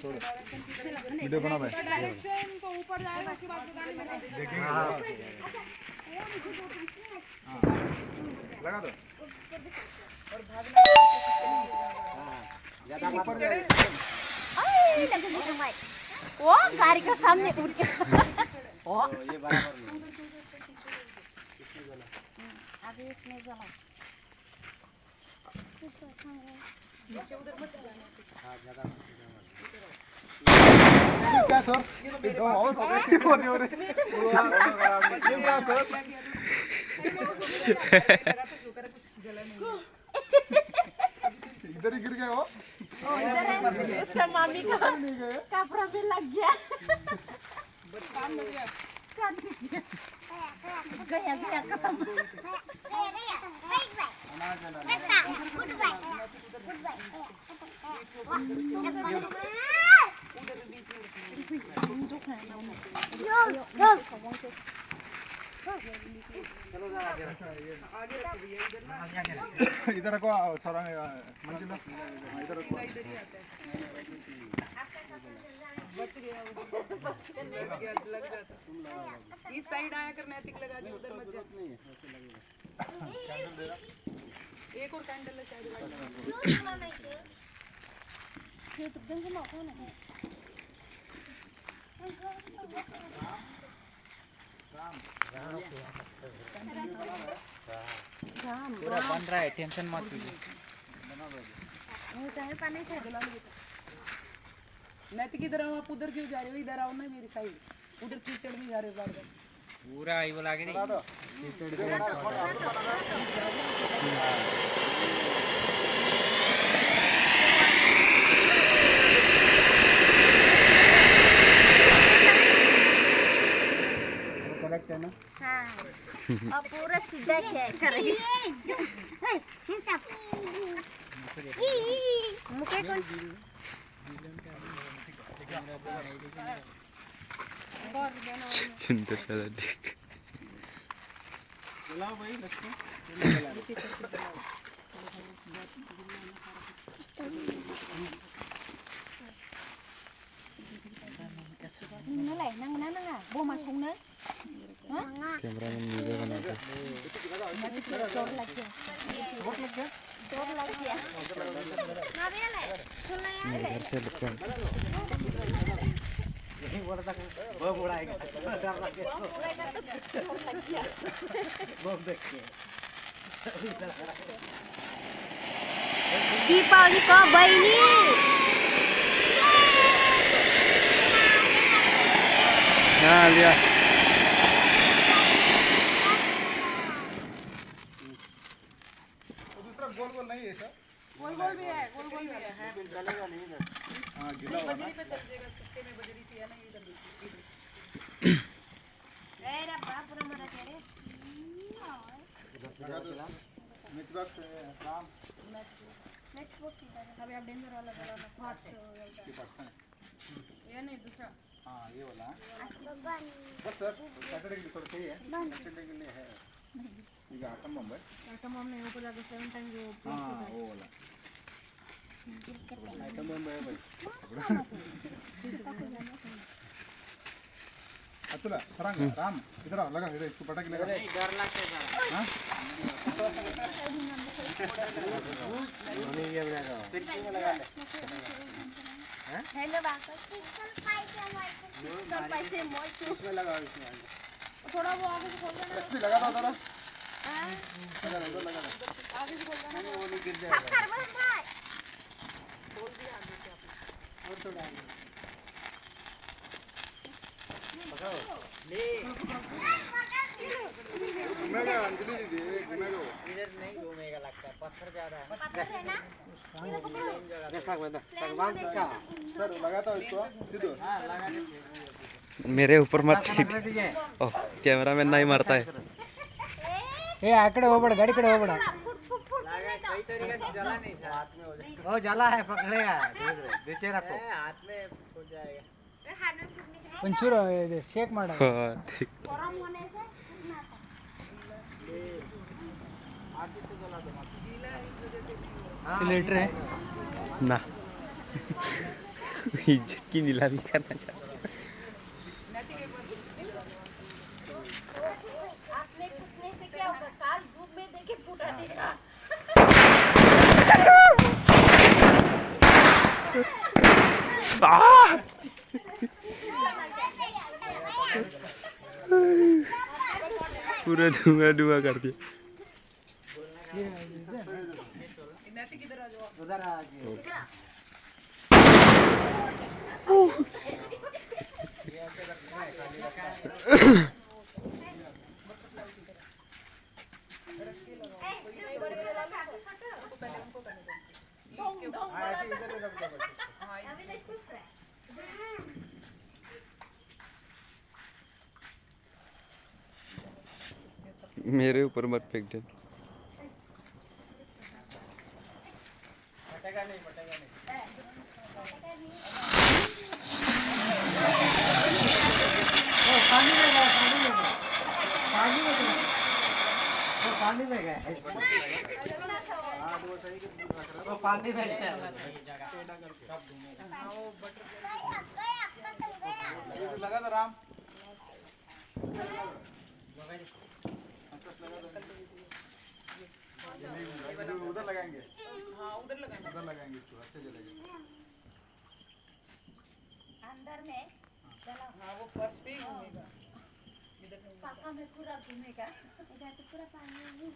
Video बना भाई। Direction को ऊपर जाएगा उसके बाद गाड़ी लगा देंगे। लगा दो। और भागना ज्यादा ऊपर जाए। वो गाड़ी के सामने उड़ के ओ ये बराबर नहीं। आगे इसमें जला नीचे उधर मत जाना। हां ज्यादा क्या सर? एकदम और सब एक होने हो रहे। ये क्या सर? इधर ही गिर गए हो? उसका मामी का कपड़ा भी लग गया कान लग गया। कान टूट गया गया काम इधर रखो थोड़ा मंजिल इधर रखो। बच गया लग जाता। इस साइड आया कर नैतिक लगा के उधर मत जा। एक और कैंडल है शायद। ये तो दिन में कौन है राम पूरा बन रहा है, टेंशन मत लीजिए। वो चाहे पानी खा नैतिक इधर आओ। आप उधर क्यों जा रहे हो? इधर आओ ना मेरी साइड। उधर कीचड़ में जा रहे हो बार बार। पूरा आई बोला के नहीं करेक्ट है ना? हाँ और पूरा सीधा क्या करेगी मुके कौन सुंदर सा देख चलाओ भाई Lakshmi. lại năng năng năng à vô mà sống nữa camera में वीडियो बनाते चोट लग गया चोट लग गया ना भी ले सुन ले यार घर से लुक यही बोला था बम उड़ाएगा। डर लग गया। बम उड़ेगा तो चोट लग गया बम देख के। दीपावली को बहनी हाँ लिया दूसरा गोल गोल नहीं है सर? गोल गोल भी है। गोल गोल भी है। चलेगा नहीं ना। हाँ गिला हुआ ना। बजरी पे चल जाएगा। सुट्टे में बजरी सी है ना इधर। ए रे बाप रे मरा के रे लगा दो। मिर्च बॉक्स राम नेक्स्ट वो सीधा अभी आप डेंजर वाला चलाना। फास्ट के पास है। ये नहीं दूसरा। हाँ ये वाला बस सर सैटरडे के लिए थोड़ा चाहिए। सैटरडे के लिए है ಈಗ ಆಟಮ್ ಬಾಂಬ್ आइटम हमने ऊपर जाके 7 टाइम जो हाँ वो वाला आइटम बम है भाई। अतुला फरंग राम इधर आओ लगा इधर इसको पटाखे लगा। नहीं डर लगता है हाँ नहीं ये बनाएगा। सिक्की में लगा ले। हेलो बाका सब पैसे मोल इसमें लगाओ इसमें। थोड़ा वो आगे से खोल देना। लक्ष्मी लगा दो जरा आगे से खोल देना। वो नहीं गिर जाएगा। खर बस भाई खोल दिया आगे से आपने। और थोड़ा आगे। घूमेगा अंजलि दीदी घूमेगा वो। इधर नहीं घूमेगा लगता है, पत्थर ज्यादा है। पत्थर है ना देखा मैं भगवान का सर लगाता हूँ इसको सीधो। हाँ लगा दीजिए। मेरे ऊपर मत ठीक ओह कैमरा मैन नहीं मारता है ए आकड़े होबड़ गाड़ी कड़े होबड़ फुट फुट फुट लगा सही तरीके से जला नहीं था। हाथ में हो जाएगा। वो जला है पकड़ेगा। नीचे रखो। हाथ में हो जाएगा। हाथ में फुटने के ಒಂಚೂರು ಶೇಕ್ ಮಾಡ गरम होने से फूटना था लीटर है ना इज्जत की नीलामी करना चाहता हूँ। नैतिक एक बार हंसने कूदने से क्या होगा? काल धूप में देखे फूटा टीका। पूरा धुआं धुआं कर दिया। नैतिक इधर आ जाओ। उधर आ गए। पहले उनको करने दो। हाँ ऐसे इधर ही रख दो बच्चे। हाँ अभी तक चुप रहे। मेरे ऊपर मत फेंक दे। फटेगा नहीं, फटेगा नहीं। ओ, पानी में गया, पानी में गया। पानी में गया। वो पानी में गया। हाँ तो वो सही के रख रहा वो पानी में गया। है। ये तो लगा था राम। उधर लगाएंगे, हाँ उधर लगाना। उधर लगाएंगे इसको, अच्छे जलेगा। अंदर में हाँ वो फर्श पे ही घूमेगा। इधर नहीं। पापा में पूरा घूमेगा। इधर तो पूरा पानी है।